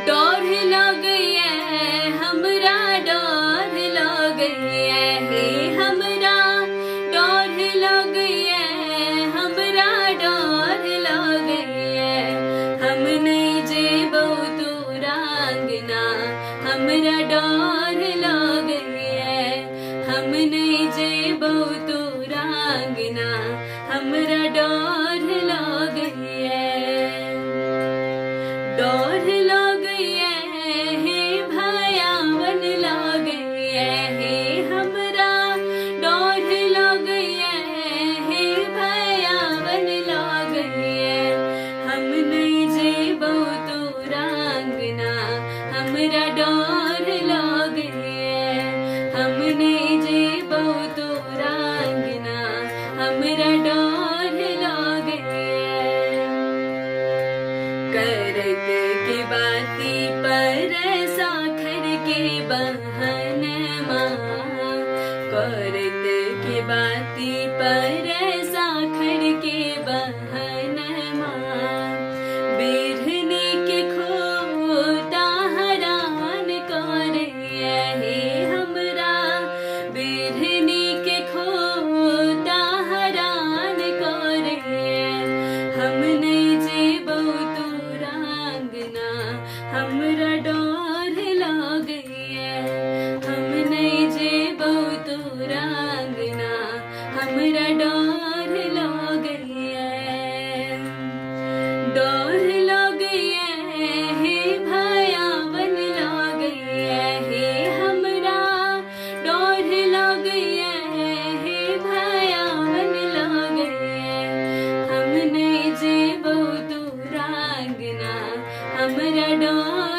डोर लगैया हमरा डोर लगैया हे हमरा डोर लगैया हमरा डोर लगैया हम नहीं जेबौ तोरा अंगना हमरा डोर लगैया हम नहीं जेबौ तोरा अंगना हमरा डोर लगैया डोर लगैया हे भयावन लगैया हे हमरा डोर लगैया हे भयावन लगैया हम नहीं जेबौ तोरा अंगना हमरा डोर लगैया हम नहीं जेबौ तोरा अंगना हमरा डोर लगैया करत के बाती पर साखर के बहनमा करत के बाती पर साखर के बहनमा बिरहनी के खोटा हरान करैया हे हमरा बिरहनी के खोटा हरान करैया हम नहीं जेबौ तोरा अंगना हमरा डोर लगैया हम नहीं जेबौ तोरा अंगना हमरा डोर लगैया डोर लगैया हे भयावन लगैया हे हमरा डोर लगैया हे भयावन लगैया हम नहीं जेबौ तोरा अंगना हमरा डोर